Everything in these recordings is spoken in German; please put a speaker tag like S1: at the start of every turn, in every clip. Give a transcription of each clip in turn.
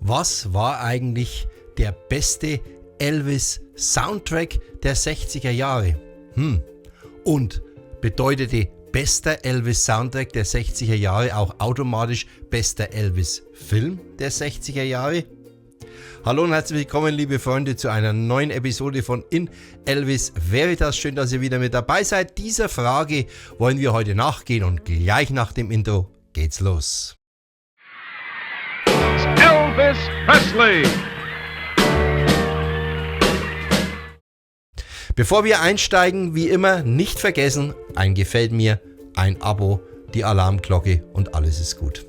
S1: Was war eigentlich der beste Elvis-Soundtrack der 60er Jahre? Und bedeutete bester Elvis-Soundtrack der 60er Jahre auch automatisch bester Elvis-Film der 60er Jahre? Hallo und herzlich willkommen, liebe Freunde, zu einer neuen Episode von In Elvis Veritas. Schön, dass ihr wieder mit dabei seid. Dieser Frage wollen wir heute nachgehen und gleich nach dem Intro geht's los.
S2: Elvis Presley.
S1: Bevor wir einsteigen, wie immer, nicht vergessen, ein Gefällt mir, ein Abo, die Alarmglocke und alles ist gut.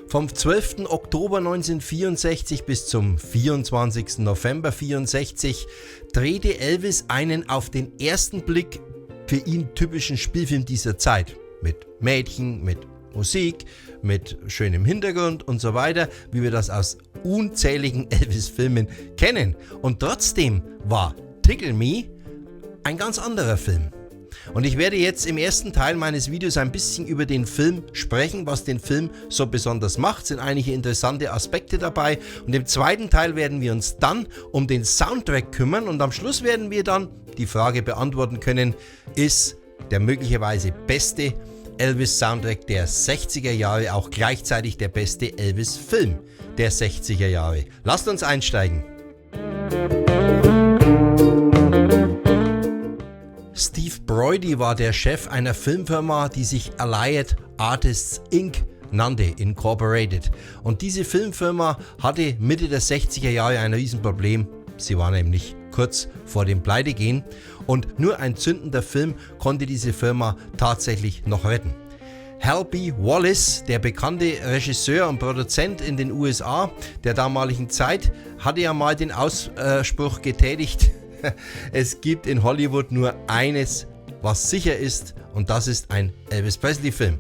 S1: Vom 12. Oktober 1964 bis zum 24. November 1964 drehte Elvis einen auf den ersten Blick für ihn typischen Spielfilm dieser Zeit. Mit Mädchen, mit Musik, mit schönem Hintergrund und so weiter, wie wir das aus unzähligen Elvis-Filmen kennen. Und trotzdem war Tickle Me ein ganz anderer Film. Und ich werde jetzt im ersten Teil meines Videos ein bisschen über den Film sprechen, was den Film so besonders macht. Es sind einige interessante Aspekte dabei. Und im zweiten Teil werden wir uns dann um den Soundtrack kümmern. Und am Schluss werden wir dann die Frage beantworten können, ist der möglicherweise beste Elvis-Soundtrack der 60er Jahre auch gleichzeitig der beste Elvis-Film der 60er Jahre? Lasst uns einsteigen. Steve Broidy war der Chef einer Filmfirma, die sich Allied Artists Inc. nannte, Incorporated. Und diese Filmfirma hatte Mitte der 60er Jahre ein Riesenproblem. Sie war nämlich kurz vor dem Pleitegehen und nur ein zündender Film konnte diese Firma tatsächlich noch retten. Hal B. Wallis, der bekannte Regisseur und Produzent in den USA der damaligen Zeit, hatte ja mal den Ausspruch getätigt: Es gibt in Hollywood nur eines, was sicher ist, und das ist ein Elvis Presley-Film.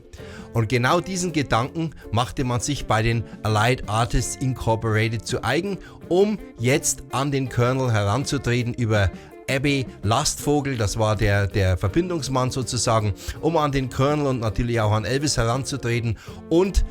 S1: Und genau diesen Gedanken machte man sich bei den Allied Artists Incorporated zu eigen, um jetzt an den Colonel heranzutreten über Abbey Lastvogel, das war der Verbindungsmann sozusagen, um an den Colonel und natürlich auch an Elvis heranzutreten und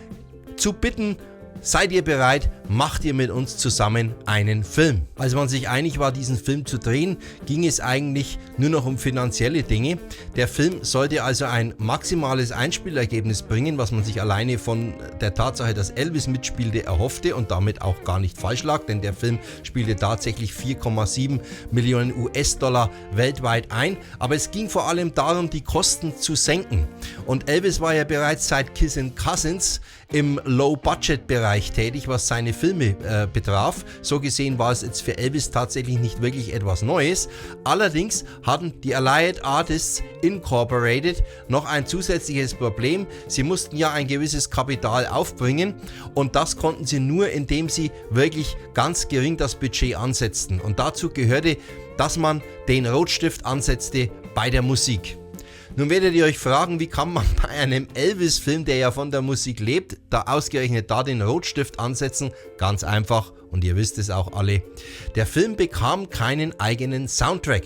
S1: zu bitten: Seid ihr bereit, macht ihr mit uns zusammen einen Film? Als man sich einig war, diesen Film zu drehen, ging es eigentlich nur noch um finanzielle Dinge. Der Film sollte also ein maximales Einspielergebnis bringen, was man sich alleine von der Tatsache, dass Elvis mitspielte, erhoffte und damit auch gar nicht falsch lag, denn der Film spielte tatsächlich 4,7 Millionen US-Dollar weltweit ein. Aber es ging vor allem darum, die Kosten zu senken. Und Elvis war ja bereits seit Kissin' Cousins im Low-Budget-Bereich tätig, was seine Filme betraf. So gesehen war es jetzt für Elvis tatsächlich nicht wirklich etwas Neues. Allerdings hatten die Allied Artists Incorporated noch ein zusätzliches Problem. Sie mussten ja ein gewisses Kapital aufbringen und das konnten sie nur, indem sie wirklich ganz gering das Budget ansetzten. Und dazu gehörte, dass man den Rotstift ansetzte bei der Musik. Nun werdet ihr euch fragen, wie kann man bei einem Elvis-Film, der ja von der Musik lebt, da ausgerechnet den Rotstift ansetzen? Ganz einfach, und ihr wisst es auch alle. Der Film bekam keinen eigenen Soundtrack.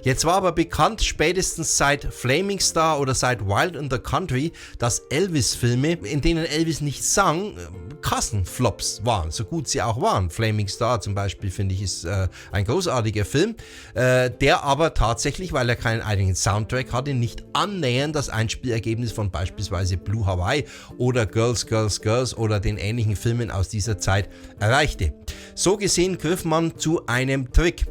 S1: Jetzt war aber bekannt, spätestens seit Flaming Star oder seit Wild in the Country, dass Elvis-Filme, in denen Elvis nicht sang, Kassenflops waren, so gut sie auch waren. Flaming Star zum Beispiel, finde ich, ist ein großartiger Film, der aber tatsächlich, weil er keinen eigenen Soundtrack hatte, nicht annähernd das Einspielergebnis von beispielsweise Blue Hawaii oder Girls, Girls, Girls oder den ähnlichen Filmen aus dieser Zeit erreichte. So gesehen griff man zu einem Trick.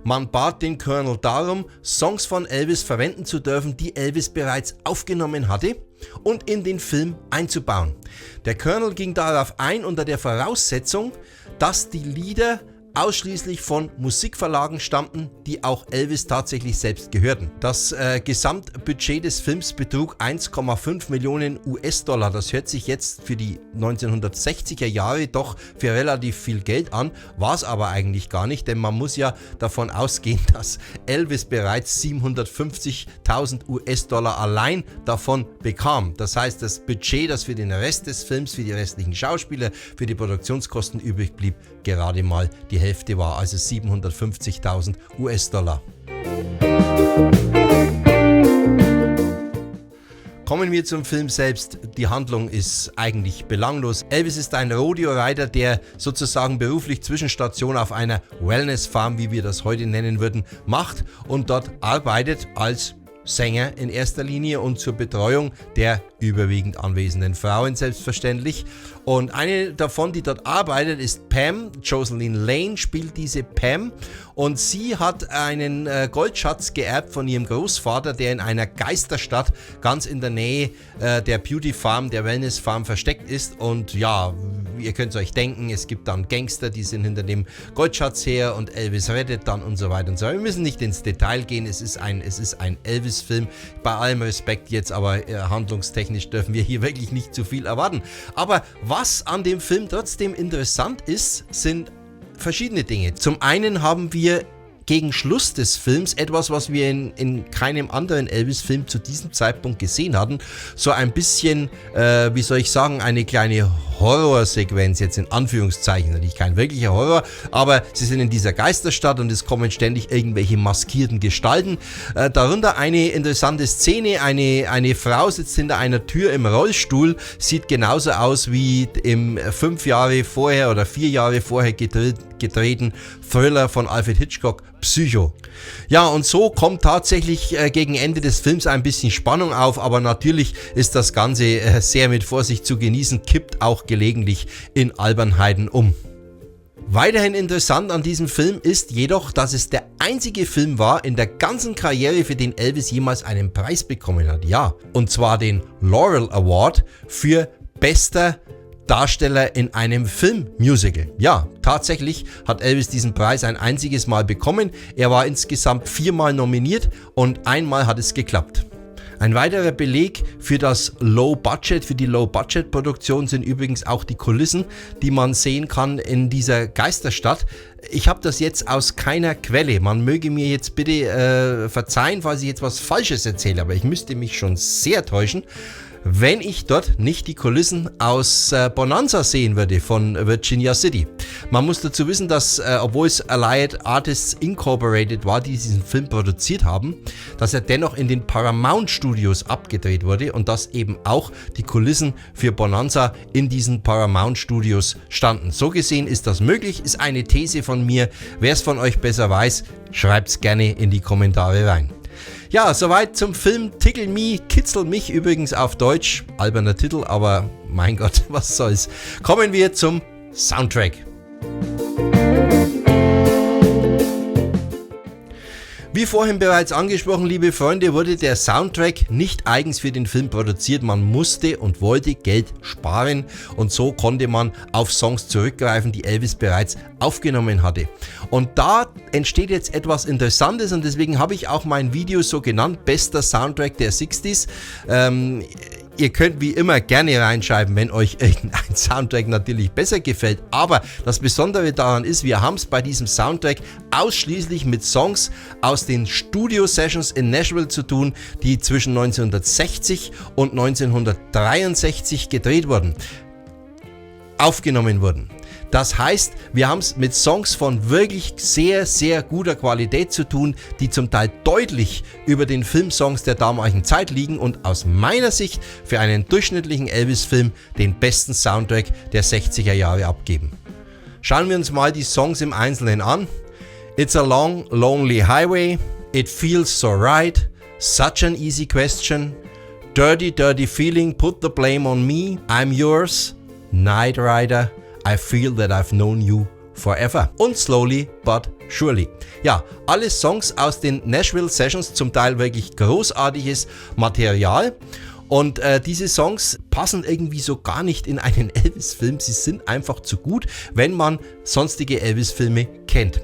S1: Man bat den Colonel darum, Songs von Elvis verwenden zu dürfen, die Elvis bereits aufgenommen hatte und in den Film einzubauen. Der Colonel ging darauf ein unter der Voraussetzung, dass die Lieder ausschließlich von Musikverlagen stammten, die auch Elvis tatsächlich selbst gehörten. Das Gesamtbudget des Films betrug 1,5 Millionen US-Dollar. Das hört sich jetzt für die 1960er Jahre doch für relativ viel Geld an, war es aber eigentlich gar nicht, denn man muss ja davon ausgehen, dass Elvis bereits 750.000 US-Dollar allein davon bekam. Das heißt, das Budget, das für den Rest des Films, für die restlichen Schauspieler, für die Produktionskosten übrig blieb, gerade mal die Hälfte war, also 750.000 US-Dollar. Kommen wir zum Film selbst. Die Handlung ist eigentlich belanglos. Elvis ist ein Rodeo-Rider, der sozusagen beruflich Zwischenstation auf einer Wellness-Farm, wie wir das heute nennen würden, macht und dort arbeitet als Sänger in erster Linie und zur Betreuung der überwiegend anwesenden Frauen selbstverständlich. Und eine davon, die dort arbeitet, ist Pam. Jocelyn Lane spielt diese Pam und sie hat einen Goldschatz geerbt von ihrem Großvater, der in einer Geisterstadt ganz in der Nähe der Beauty Farm, der Wellness Farm versteckt ist. Und ja, ihr könnt es euch denken, es gibt dann Gangster, die sind hinter dem Goldschatz her und Elvis rettet dann und so weiter und so weiter. Wir müssen nicht ins Detail gehen, es ist ein Elvis-Film, bei allem Respekt jetzt, aber handlungstechnisch dürfen wir hier wirklich nicht zu viel erwarten. Aber was an dem Film trotzdem interessant ist, sind verschiedene Dinge. Zum einen haben wir gegen Schluss des Films etwas, was wir in keinem anderen Elvis-Film zu diesem Zeitpunkt gesehen hatten. So ein bisschen, wie soll ich sagen, eine kleine Horrorsequenz, jetzt in Anführungszeichen, natürlich kein wirklicher Horror, aber sie sind in dieser Geisterstadt und es kommen ständig irgendwelche maskierten Gestalten. Darunter eine interessante Szene, eine Frau sitzt hinter einer Tür im Rollstuhl, sieht genauso aus wie im 5 Jahre vorher oder 4 Jahre vorher gedrehten Thriller von Alfred Hitchcock, Psycho. Ja, und so kommt tatsächlich gegen Ende des Films ein bisschen Spannung auf, aber natürlich ist das Ganze sehr mit Vorsicht zu genießen, kippt auch gelegentlich in Albernheiten um. Weiterhin interessant an diesem Film ist jedoch, dass es der einzige Film war in der ganzen Karriere, für den Elvis jemals einen Preis bekommen hat. Ja, und zwar den Laurel Award für bester Darsteller in einem Filmmusical. Ja, tatsächlich hat Elvis diesen Preis ein einziges Mal bekommen. Er war insgesamt 4 Mal nominiert und einmal hat es geklappt. Ein weiterer Beleg für die Low-Budget-Produktion sind übrigens auch die Kulissen, die man sehen kann in dieser Geisterstadt. Ich habe das jetzt aus keiner Quelle. Man möge mir jetzt bitte verzeihen, falls ich jetzt was Falsches erzähle, aber ich müsste mich schon sehr täuschen, wenn ich dort nicht die Kulissen aus Bonanza sehen würde von Virginia City. Man muss dazu wissen, dass, obwohl es Allied Artists Incorporated war, die diesen Film produziert haben, dass er dennoch in den Paramount Studios abgedreht wurde und dass eben auch die Kulissen für Bonanza in diesen Paramount Studios standen. So gesehen ist das möglich, ist eine These von mir. Wer es von euch besser weiß, schreibt es gerne in die Kommentare rein. Ja, soweit zum Film Tickle Me, Kitzel mich, übrigens auf Deutsch. Alberner Titel, aber mein Gott, was soll's. Kommen wir zum Soundtrack. Wie vorhin bereits angesprochen, liebe Freunde, wurde der Soundtrack nicht eigens für den Film produziert. Man musste und wollte Geld sparen und so konnte man auf Songs zurückgreifen, die Elvis bereits aufgenommen hatte. Und da entsteht jetzt etwas Interessantes und deswegen habe ich auch mein Video so genannt, bester Soundtrack der 60s. Ihr könnt wie immer gerne reinschreiben, wenn euch irgendein Soundtrack natürlich besser gefällt. Aber das Besondere daran ist, wir haben es bei diesem Soundtrack ausschließlich mit Songs aus den Studio-Sessions in Nashville zu tun, die zwischen 1960 und 1963 gedreht wurden, aufgenommen wurden. Das heißt, wir haben es mit Songs von wirklich sehr, sehr guter Qualität zu tun, die zum Teil deutlich über den Filmsongs der damaligen Zeit liegen und aus meiner Sicht für einen durchschnittlichen Elvis-Film den besten Soundtrack der 60er Jahre abgeben. Schauen wir uns mal die Songs im Einzelnen an. It's a long, lonely highway, It feels so right, Such an easy question, Dirty, dirty feeling, Put the blame on me, I'm yours, Night Rider, I feel that I've known you forever und Slowly but Surely. Ja, alle Songs aus den Nashville Sessions, zum Teil wirklich großartiges Material. Und diese Songs passen irgendwie so gar nicht in einen Elvis-Film. Sie sind einfach zu gut, wenn man sonstige Elvis-Filme kennt.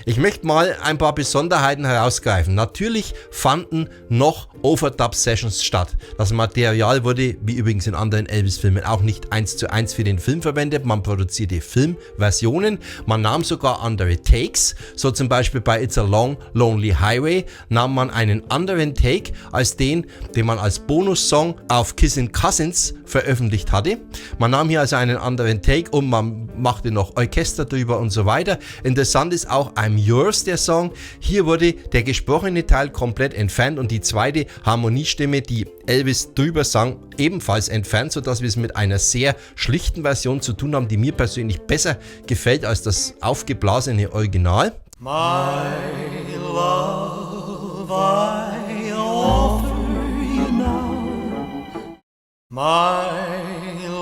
S1: Ich möchte mal ein paar Besonderheiten herausgreifen. Natürlich fanden noch Overdub-Sessions statt. Das Material wurde, wie übrigens in anderen Elvis-Filmen, auch nicht 1:1 für den Film verwendet. Man produzierte Filmversionen. Man nahm sogar andere Takes. So zum Beispiel bei It's a Long, Lonely Highway nahm man einen anderen Take als den man als Bonussong auf Kissin' Cousins veröffentlicht hatte. Man nahm hier also einen anderen Take und man machte noch Orchester drüber und so weiter. Interessant ist auch, I'm I'm Yours, der Song. Hier wurde der gesprochene Teil komplett entfernt und die zweite Harmoniestimme, die Elvis drüber sang, ebenfalls entfernt, sodass wir es mit einer sehr schlichten Version zu tun haben, die mir persönlich besser gefällt als das aufgeblasene Original.
S3: My love, I offer you now. My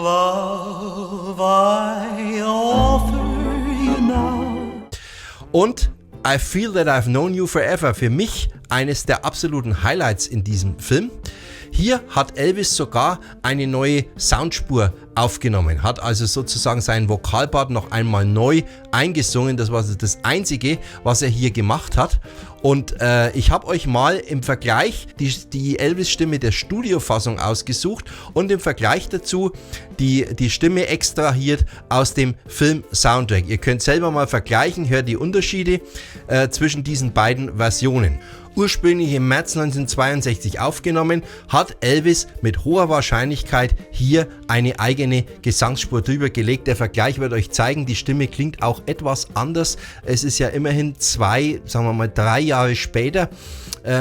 S3: love, I offer you now.
S1: Und I Feel That I've Known You Forever, für mich eines der absoluten Highlights in diesem Film. Hier hat Elvis sogar eine neue Soundspur aufgenommen, hat also sozusagen seinen Vokalpart noch einmal neu eingesungen. Das war das Einzige, was er hier gemacht hat. Und ich habe euch mal im Vergleich die Elvis-Stimme der Studiofassung ausgesucht und im Vergleich dazu die Stimme extrahiert aus dem Film-Soundtrack. Ihr könnt selber mal vergleichen, hört die Unterschiede zwischen diesen beiden Versionen. Ursprünglich im März 1962 aufgenommen, hat Elvis mit hoher Wahrscheinlichkeit hier eine eigene Gesangsspur drüber gelegt. Der Vergleich wird euch zeigen, die Stimme klingt auch etwas anders. Es ist ja immerhin 3 Jahre später.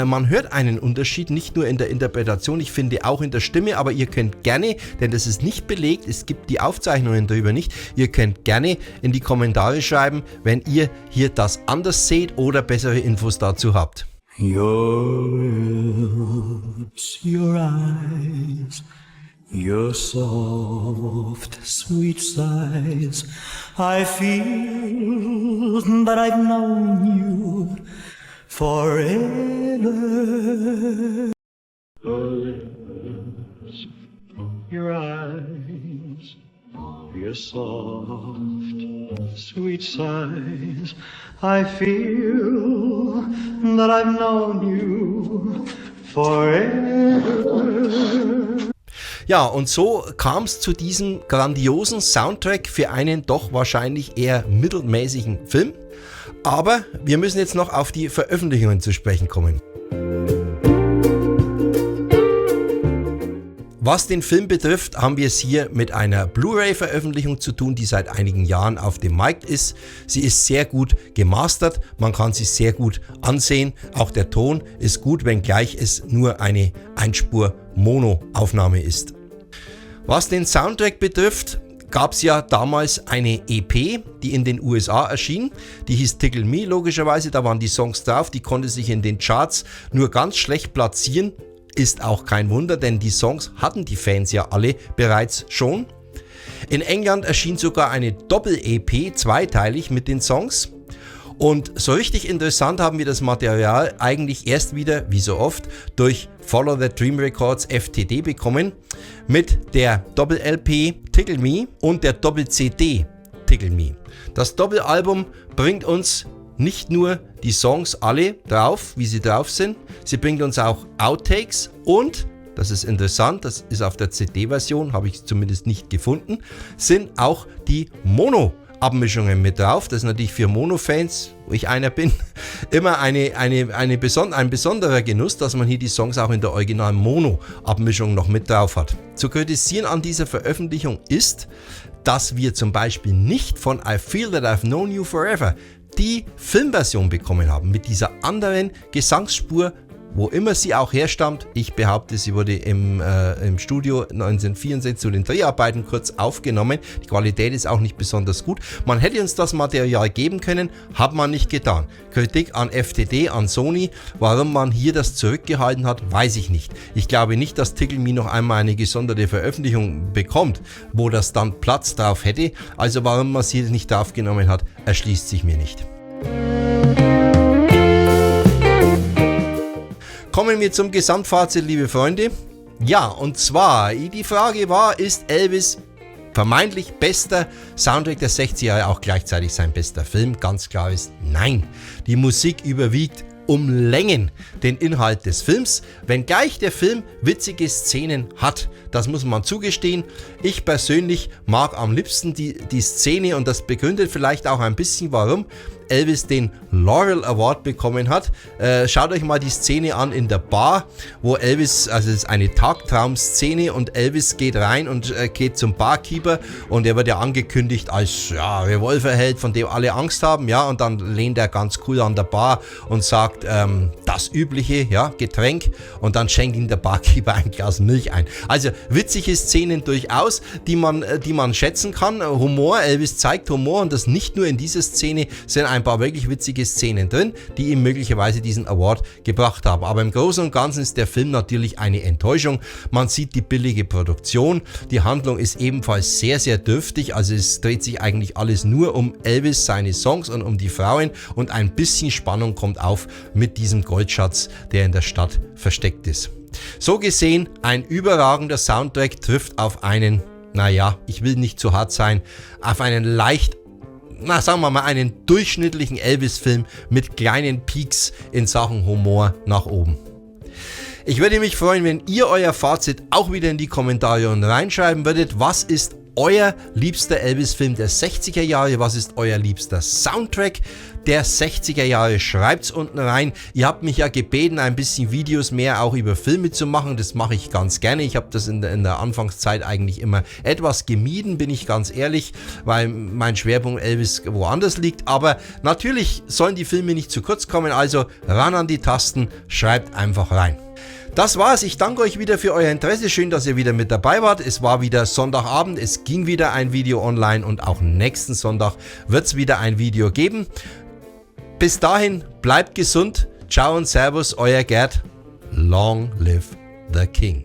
S1: Man hört einen Unterschied, nicht nur in der Interpretation, ich finde auch in der Stimme, aber ihr könnt gerne, denn das ist nicht belegt, es gibt die Aufzeichnungen darüber nicht, ihr könnt gerne in die Kommentare schreiben, wenn ihr hier das anders seht oder bessere Infos dazu habt.
S3: Your lips, your eyes, your soft, sweet sighs. I feel that I've known you forever. Your lips, your eyes, your soft, sweet sighs. I feel that I've known you forever.
S1: Ja, und so kam es zu diesem grandiosen Soundtrack für einen doch wahrscheinlich eher mittelmäßigen Film. Aber wir müssen jetzt noch auf die Veröffentlichungen zu sprechen kommen. Was den Film betrifft, haben wir es hier mit einer Blu-ray-Veröffentlichung zu tun, die seit einigen Jahren auf dem Markt ist. Sie ist sehr gut gemastert, man kann sie sehr gut ansehen. Auch der Ton ist gut, wenngleich es nur eine Einspur-Mono-Aufnahme ist. Was den Soundtrack betrifft, gab es ja damals eine EP, die in den USA erschien. Die hieß Tickle Me logischerweise, da waren die Songs drauf, die konnte sich in den Charts nur ganz schlecht platzieren. Ist auch kein Wunder, denn die Songs hatten die Fans ja alle bereits schon. In England erschien sogar eine Doppel-EP, zweiteilig mit den Songs. Und so richtig interessant haben wir das Material eigentlich erst wieder, wie so oft, durch Follow the Dream Records FTD bekommen. Mit der Doppel-LP Tickle Me und der Doppel-CD Tickle Me. Das Doppelalbum bringt uns nicht nur die Songs alle drauf, wie sie drauf sind, sie bringt uns auch Outtakes und, das ist interessant, das ist auf der CD-Version, habe ich zumindest nicht gefunden, sind auch die Mono-Abmischungen mit drauf. Das ist natürlich für Mono-Fans, wo ich einer bin, immer ein besonderer Genuss, dass man hier die Songs auch in der originalen Mono-Abmischung noch mit drauf hat. Zu kritisieren an dieser Veröffentlichung ist, dass wir zum Beispiel nicht von I Feel That I've Known You Forever die Filmversion bekommen haben, mit dieser anderen Gesangsspur, wo immer sie auch herstammt. Ich behaupte, sie wurde im Studio 1964 zu den Dreharbeiten kurz aufgenommen. Die Qualität ist auch nicht besonders gut. Man hätte uns das Material geben können, hat man nicht getan. Kritik an FTD, an Sony, warum man hier das zurückgehalten hat, weiß ich nicht. Ich glaube nicht, dass Tickle Me noch einmal eine gesonderte Veröffentlichung bekommt, wo das dann Platz drauf hätte. Also warum man es hier nicht draufgenommen hat, erschließt sich mir nicht. Kommen wir zum Gesamtfazit, liebe Freunde. Ja, und zwar, die Frage war, ist Elvis vermeintlich bester Soundtrack der 60er Jahre auch gleichzeitig sein bester Film? Ganz klar ist nein. Die Musik überwiegt um Längen den Inhalt des Films, wenngleich der Film witzige Szenen hat. Das muss man zugestehen. Ich persönlich mag am liebsten die Szene, und das begründet vielleicht auch ein bisschen, warum Elvis den Laurel Award bekommen hat. Schaut euch mal die Szene an in der Bar, wo Elvis, also es ist eine Tagtraum-Szene, und Elvis geht rein und geht zum Barkeeper, und er wird ja angekündigt als Revolverheld, von dem alle Angst haben, ja, und dann lehnt er ganz cool an der Bar und sagt das übliche, ja, Getränk, und dann schenkt ihm der Barkeeper ein Glas Milch ein. Also witzige Szenen durchaus, die man schätzen kann. Humor, Elvis zeigt Humor, und das nicht nur in dieser Szene, sind ein paar wirklich witzige Szenen drin, die ihm möglicherweise diesen Award gebracht haben. Aber im Großen und Ganzen ist der Film natürlich eine Enttäuschung. Man sieht die billige Produktion, die Handlung ist ebenfalls sehr, sehr dürftig, also es dreht sich eigentlich alles nur um Elvis, seine Songs und um die Frauen, und ein bisschen Spannung kommt auf mit diesem Goldschatz, der in der Stadt versteckt ist. So gesehen, ein überragender Soundtrack trifft auf einen, ich will nicht zu hart sein, auf einen sagen wir mal, einen durchschnittlichen Elvis-Film mit kleinen Peaks in Sachen Humor nach oben. Ich würde mich freuen, wenn ihr euer Fazit auch wieder in die Kommentare reinschreiben würdet. Was ist euer liebster Elvis-Film der 60er Jahre? Was ist euer liebster Soundtrack der 60er Jahre? Schreibt's unten rein. Ihr habt mich ja gebeten, ein bisschen Videos mehr auch über Filme zu machen. Das mache ich ganz gerne. Ich habe das in der Anfangszeit eigentlich immer etwas gemieden, bin ich ganz ehrlich, weil mein Schwerpunkt Elvis woanders liegt. Aber natürlich sollen die Filme nicht zu kurz kommen, also ran an die Tasten, schreibt einfach rein. Das war's. Ich danke euch wieder für euer Interesse. Schön, dass ihr wieder mit dabei wart. Es war wieder Sonntagabend. Es ging wieder ein Video online, und auch nächsten Sonntag wird es wieder ein Video geben. Bis dahin, bleibt gesund. Ciao und Servus, euer Gerd. Long live the King.